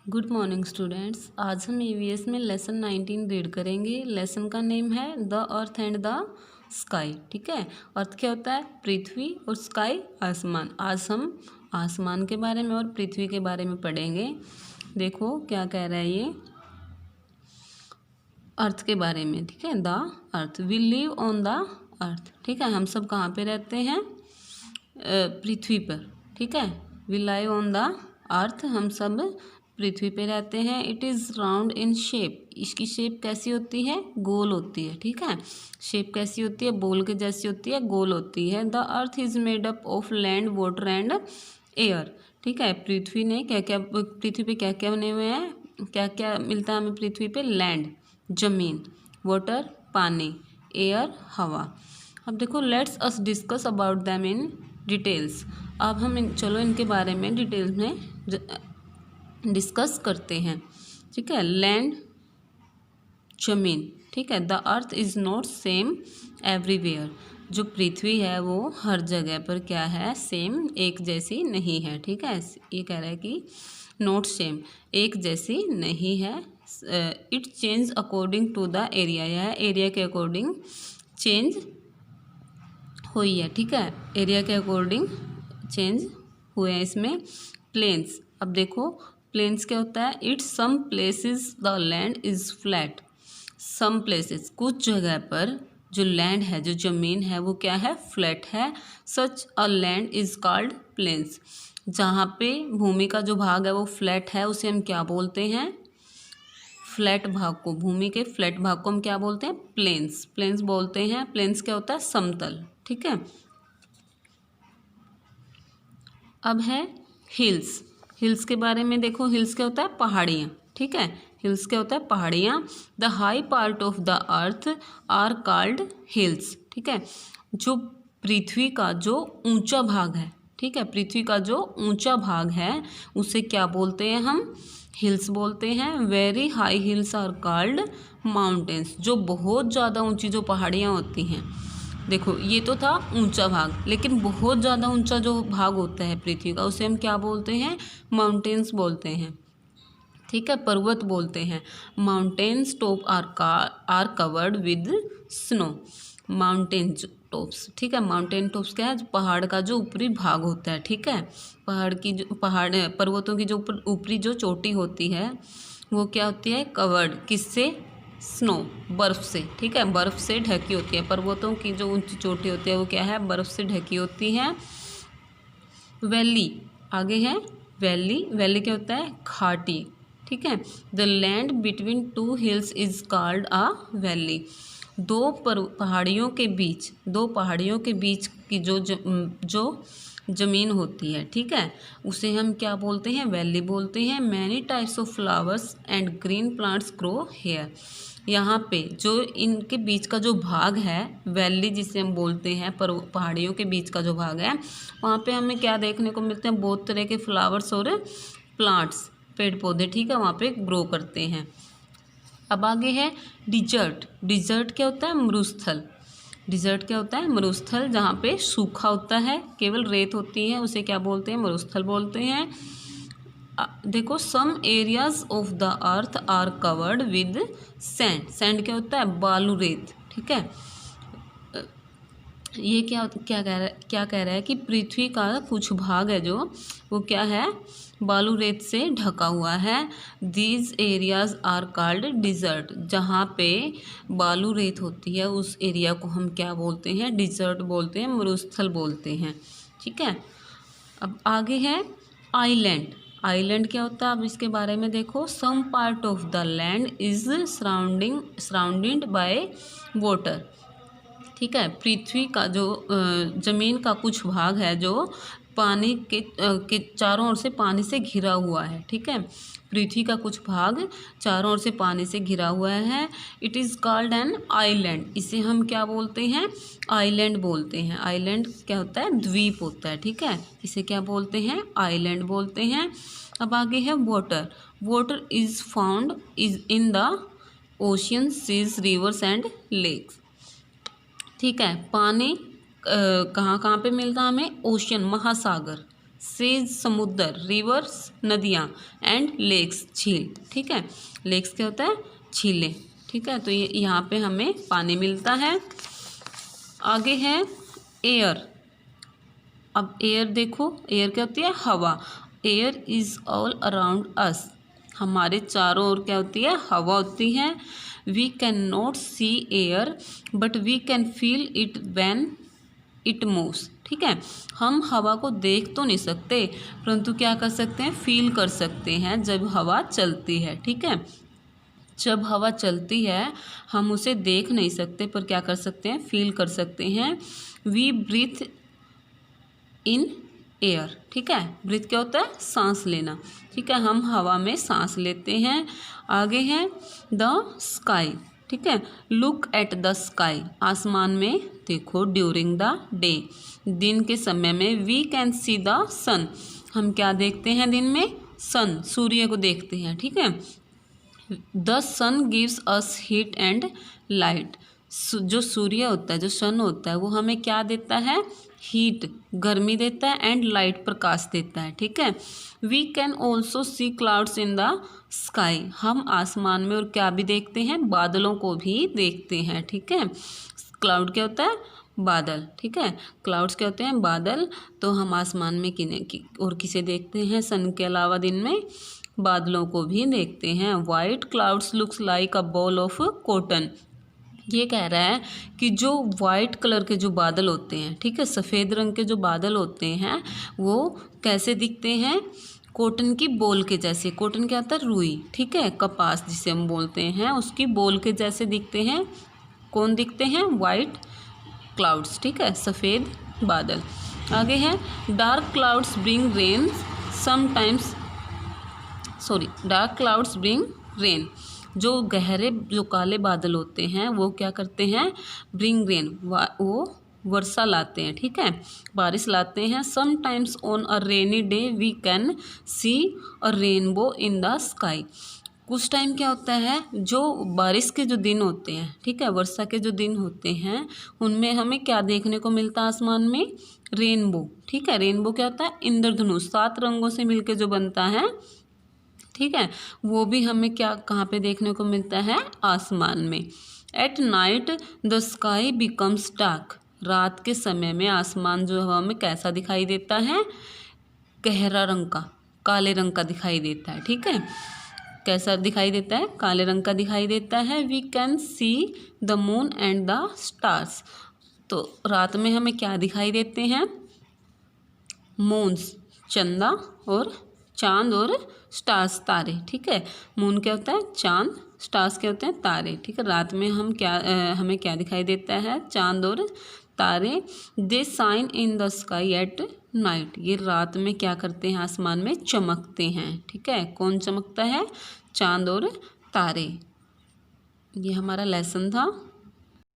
Good morning students. आज हम EVS में लेसन 19 रीड करेंगे। लेसन का नेम है the earth and the sky. ठीक है, अर्थ क्या होता है? पृथ्वी, और स्काई आसमान। आज हम आसमान के बारे में और पृथ्वी के बारे में पढ़ेंगे। देखो क्या कह रहा है ये अर्थ के बारे में। ठीक है, the earth, we live on the earth. ठीक है, हम सब कहाँ पे रहते हैं? पृथ्वी पर। ठीक है, we live on the earth, हम सब पृथ्वी पे रहते हैं। It is round in shape, इसकी शेप कैसी होती है? गोल होती है। ठीक है, शेप कैसी होती है? बॉल के जैसी होती है, गोल होती है। The earth is made up of land, water and air. ठीक है, पृथ्वी ने क्या क्या, पृथ्वी पे क्या क्या बने हुए हैं? क्या क्या मिलता है हमें पृथ्वी पे? लैंड जमीन, वाटर पानी, एयर हवा। अब देखो, let's us discuss about them in details. अब हम चलो इनके बारे में डिटेल्स में डिस्कस करते हैं। ठीक है, लैंड जमीन। ठीक है, the earth is not same everywhere. जो पृथ्वी है वो हर जगह पर क्या है? सेम, एक जैसी नहीं है। ठीक है, ये कह रहा है कि नॉट सेम, एक जैसी नहीं है। It change according to the area, यह एरिया के अकॉर्डिंग चेंज हुई है। ठीक है, एरिया के अकॉर्डिंग चेंज हुए हैं इसमें। प्लेन्स, अब देखो प्लेन्स क्या होता है? It's some places the land is flat. Some places, कुछ जगह पर जो लैंड है, जो ज़मीन है, वो क्या है? फ्लैट है। Such a land is called plains. जहाँ पे भूमि का जो भाग है वो फ्लैट है, उसे हम क्या बोलते हैं? फ्लैट भाग को, भूमि के फ्लैट भाग को हम क्या बोलते हैं? प्लेन्स। प्लेन्स बोलते हैं। प्लेन्स क्या होता है? समतल। ठीक है, अब है हिल्स। हिल्स के बारे में देखो, हिल्स क्या होता है? पहाड़ियाँ। ठीक है, हिल्स क्या होता है? पहाड़ियाँ। The high part of the earth are called hills. ठीक है, जो पृथ्वी का जो ऊंचा भाग है, ठीक है, पृथ्वी का जो ऊंचा भाग है उसे क्या बोलते हैं हम? हिल्स बोलते हैं। Very high hills are called mountains. जो बहुत ज़्यादा ऊंची जो पहाड़ियाँ होती हैं, देखो ये तो था ऊंचा भाग, लेकिन बहुत ज़्यादा ऊंचा जो भाग होता है पृथ्वी का उसे हम क्या बोलते हैं? माउंटेन्स बोलते हैं। ठीक है, पर्वत बोलते हैं। Mountains top are covered with snow. Mountain tops, ठीक है, माउंटेन टॉप्स क्या है? पहाड़ का जो ऊपरी भाग होता है। ठीक है, पर्वतों की जो ऊपरी जो चोटी होती है वो क्या होती है? कवर्ड, किससे? स्नो, बर्फ़ से। ठीक है, बर्फ़ से ढकी होती है। पर्वतों की जो ऊंची चोटी होती है वो क्या है? बर्फ़ से ढकी होती है। वैली, आगे है वैली। वैली क्या होता है? घाटी। ठीक है, the land between two hills is called a valley. पहाड़ियों के बीच, दो पहाड़ियों के बीच की जो ज़मीन होती है, ठीक है, उसे हम क्या बोलते हैं? वैली बोलते हैं। Many types of flowers and green plants grow here. यहाँ पे जो इनके बीच का जो भाग है, वैली जिसे हम बोलते हैं, पर पहाड़ियों के बीच का जो भाग है, वहाँ पे हमें क्या देखने को मिलते हैं? बहुत तरह के फ्लावर्स और प्लांट्स, पेड़ पौधे। ठीक है, वहाँ पे ग्रो करते हैं। अब आगे है डिजर्ट। डिजर्ट क्या होता है? मरुस्थल। डिजर्ट क्या होता है? मरुस्थल, जहाँ पे सूखा होता है, केवल रेत होती है, उसे क्या बोलते हैं? मरुस्थल बोलते हैं। देखो, some areas of the earth are covered with sand. Sand क्या होता है? बालू, रेत। ठीक है, ये क्या कह रहा है कि पृथ्वी का कुछ भाग है जो, वो क्या है? बालू रेत से ढका हुआ है। These areas are called desert. जहाँ पे बालू रेत होती है उस एरिया को हम क्या बोलते हैं? डिजर्ट बोलते हैं, मरुस्थल बोलते हैं। ठीक है, अब आगे है आइलैंड। आइलैंड क्या होता है? अब इसके बारे में देखो, some part of the land is surrounded by water. ठीक है, पृथ्वी का जो ज़मीन का कुछ भाग है जो पानी के चारों ओर से पानी से घिरा हुआ है। ठीक है, पृथ्वी का कुछ भाग चारों ओर से पानी से घिरा हुआ है। It is called an island. इसे हम क्या बोलते हैं? आइलैंड बोलते हैं। आइलैंड क्या होता है? द्वीप होता है। ठीक है, इसे क्या बोलते हैं? आइलैंड बोलते हैं। अब आगे है water. Water is found in the ocean, seas, rivers and lakes. ठीक है, पानी कहाँ कहाँ पे मिलता है हमें? ओशन, महासागर, सीज समुद्र, रिवर्स नदियाँ, एंड लेक्स झील, ठीक है। लेक्स क्या होता है? झीलें, ठीक है। तो ये यहाँ पे हमें पानी मिलता है। आगे है एयर। अब एयर देखो, एयर क्या होती है? हवा। Air is all around us, हमारे चारों ओर क्या होती है? हवा होती है। We can not see air but we can feel it when it moves, ठीक है। हम हवा को देख तो नहीं सकते, परंतु क्या कर सकते हैं? फील कर सकते हैं जब हवा चलती है, ठीक है। जब हवा चलती है हम उसे देख नहीं सकते, पर क्या कर सकते हैं? फील कर सकते हैं। वी ब्रीथ इन एयर, ठीक है। ब्रीथ क्या होता है? सांस लेना, ठीक है। हम हवा में सांस लेते हैं। आगे है द स्काई, ठीक है। लुक एट द स्काई, आसमान में देखो। ड्यूरिंग द डे, दिन के समय में। वी कैन सी द सन, हम क्या देखते हैं दिन में? सन, सूर्य को देखते हैं, ठीक है। The sun gives us heat and light, जो सूर्य होता है, जो सन होता है, वो हमें क्या देता है? हीट, गर्मी देता है, एंड लाइट, प्रकाश देता है, ठीक है। We can also see clouds in the sky, हम आसमान में और क्या भी देखते हैं? बादलों को भी देखते हैं, ठीक है। क्लाउड क्या होता है? बादल, ठीक है। क्लाउड्स क्या होते हैं? बादल। तो हम आसमान में और किसे देखते हैं? सन के अलावा दिन में बादलों को भी देखते हैं। White clouds looks like a ball of cotton, ये कह रहा है कि जो वाइट कलर के जो बादल होते हैं, ठीक है, सफ़ेद रंग के जो बादल होते हैं वो कैसे दिखते हैं? कॉटन की बॉल के जैसे। कॉटन क्या होता है? रुई, ठीक है, कपास जिसे हम बोलते हैं, उसकी बॉल के जैसे दिखते हैं। कौन दिखते हैं? वाइट क्लाउड्स, ठीक है, सफ़ेद बादल। आगे है dark clouds bring rain sometimes, dark clouds bring rain, जो गहरे जो काले बादल होते हैं वो क्या करते हैं? ब्रिंग रेन, वो वर्षा लाते हैं, ठीक है, बारिश लाते हैं। Sometimes on a rainy day we can see a rainbow in the sky, कुछ टाइम क्या होता है? जो बारिश के जो दिन होते हैं, ठीक है, वर्षा के जो दिन होते हैं, उनमें हमें क्या देखने को मिलता है आसमान में? रेनबो, ठीक है। रेनबो क्या होता है? इंद्रधनुष, 7 रंगों से मिलकर जो बनता है, ठीक है, वो भी हमें क्या कहाँ पे देखने को मिलता है? आसमान में। At night the sky becomes dark, रात के समय में आसमान जो हमें कैसा दिखाई देता है? गहरा रंग का, काले रंग का दिखाई देता है, ठीक है। कैसा दिखाई देता है? काले रंग का दिखाई देता है। We can see the moon and the stars, तो रात में हमें क्या दिखाई देते हैं? मून्स, चंदा, और चांद, और स्टार्स, तारे, ठीक है। मून क्या होता है? चांद, स्टार्स क्या होते हैं? तारे, ठीक है। रात में हमें क्या दिखाई देता है? चांद और तारे। They shine in the sky at night, ये रात में क्या करते हैं? आसमान में चमकते हैं, ठीक है। कौन चमकता है? चांद और तारे। ये हमारा लेसन था।